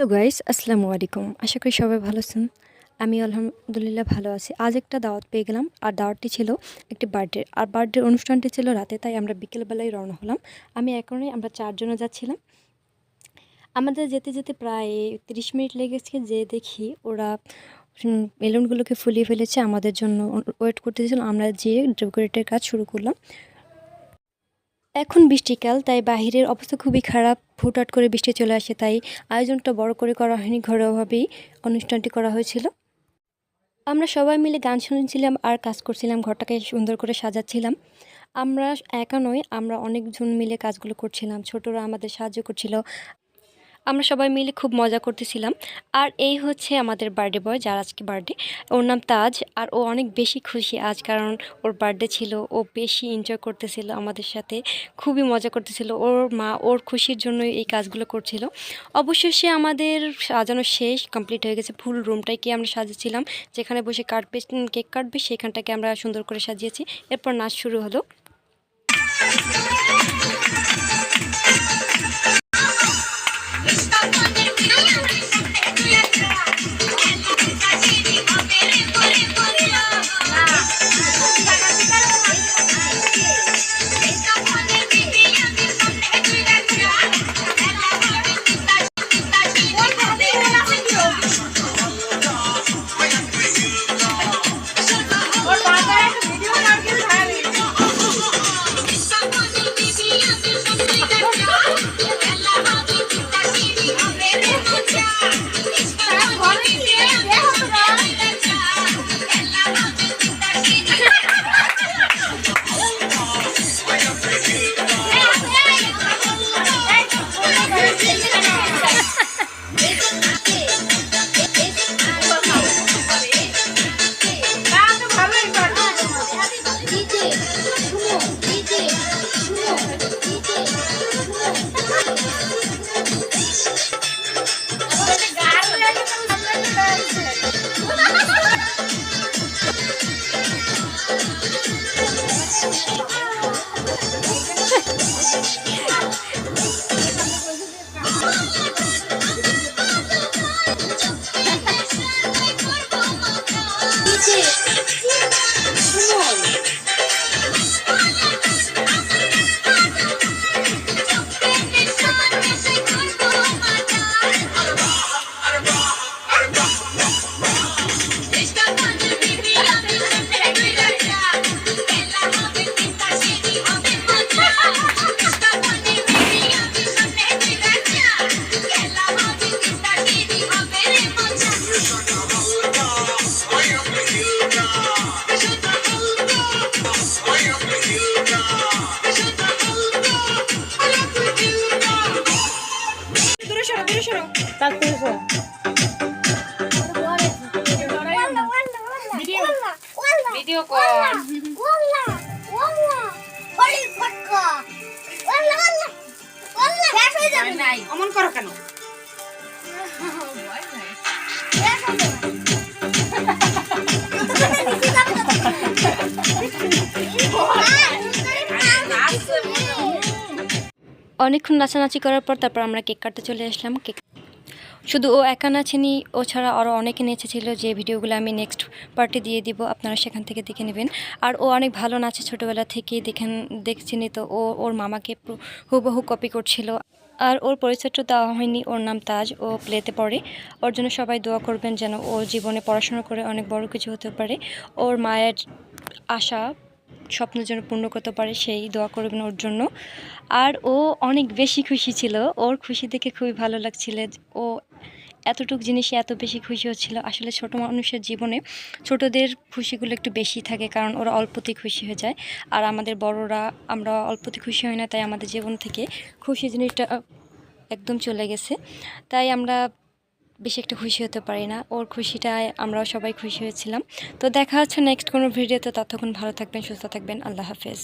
Hello guys, আসসালামু আলাইকুম। আশা করি সবাই ভালো আছেন। আমি আলহামদুলিল্লাহ ভালো আছি। আজ একটা দাওয়াত পেয়ে গেলাম, আর দাওয়াতটি ছিল একটি বার্থডে, আর বার্থডের অনুষ্ঠানটি ছিল রাতে, তাই আমরা বিকেলবেলায় রওনা হলাম। আমরা 4 জনে যাচ্ছিলাম। আমাদের যেতে যেতে প্রায় 30 মিনিট লেগেছে, যে দেখি ওরা বেলুনগুলোকে ফুলিয়ে ফেলেছে, আমাদের জন্য ওয়েট করতেছিল। আমরা যেয়ে ডেকোরেটের কাজ শুরু করলাম। এখন বৃষ্টিকাল, তাই বাহিরের অবস্থা খুবই খারাপ। হুটহাট করে বৃষ্টি চলে আসে, তাই আয়োজনটা বড় করে করা হয়নি, ঘরোয়াভাবেই অনুষ্ঠানটি করা হয়েছিল। আমরা সবাই মিলে গান শুনছিলাম আর কাজ করছিলাম, ঘরটাকে সুন্দর করে সাজাচ্ছিলাম। আমরা একা নই, আমরা অনেকজন মিলে কাজগুলো করছিলাম। ছোটরা আমাদের সাহায্য করছিল। আমরা সবাই মিলে খুব মজা করতেছিলাম। আর এই হচ্ছে আমাদের বার্থডে বয়, যার আজকে বার্থডে। ওর নাম তাজ, আর ও অনেক বেশি খুশি আজ, কারণ ওর বার্থডে ছিল। ও বেশি এনজয় করতেছিল আমাদের সাথে, খুবই মজা করতেছিল। ওর মা ওর খুশির জন্যই এই কাজগুলো করছিল। অবশেষে আমাদের সাজানো শেষ, কমপ্লিট হয়ে গেছে। ফুল রুমটাকে আমরা সাজিয়েছিলাম, যেখানে বসে কাটবে, কেক কাটবে, সেখানটাকে আমরা সুন্দর করে সাজিয়েছি। এরপর নাচ শুরু হলো। ভিডিও কর অমন করো কেন? অনেকক্ষণ নাচানাচি করার পর তারপর আমরা কেক কাটতে চলে আসলাম। শুধু ও একা নাচেনি, ও ছাড়া আরও অনেকে নেচেছিল, যে ভিডিওগুলো আমি নেক্সট পার্টে দিয়ে দিব, আপনারা সেখান থেকে দেখে নেবেন। আর ও অনেক ভালো নাচে, ছোটোবেলা থেকেই দেখছিনি তো। ওর মামাকে হুবহু কপি করছিল। আর ওর পরিচয়টা দেওয়া হয়নি, ওর নাম তাজ, ও প্লেতে পড়ে। ওর জন্য সবাই দোয়া করবেন, যেন ও জীবনে পড়াশোনা করে অনেক বড় কিছু হতে পারে। ওর মায়ের আশা স্বপ্নের জন্য পূর্ণ করতে পারে, সেই দোয়া করবেন ওর জন্য। আর ও অনেক বেশি খুশি ছিল, ওর খুশি দেখে খুবই ভালো লাগছিল। ও এতটুকু জিনিসে এত বেশি খুশি হচ্ছিল। আসলে ছোট মানুষের জীবনে ছোটদের খুশিগুলো একটু বেশি থাকে, কারণ ওরা অল্পতেই খুশি হয়ে যায়। আর আমাদের বড়রা আমরা অল্পতে খুশি হই না, তাই আমাদের জীবন থেকে খুশি জিনিসটা একদম চলে গেছে। তাই আমরা বেশি একটা খুশি হতে পারি না। ওর খুশিটায় আমরাও সবাই খুশি হয়েছিলাম। তো দেখা হচ্ছে নেক্সট কোনো ভিডিওতে। ততক্ষণ ভালো থাকবেন, সুস্থ থাকবেন। আল্লাহ হাফেজ।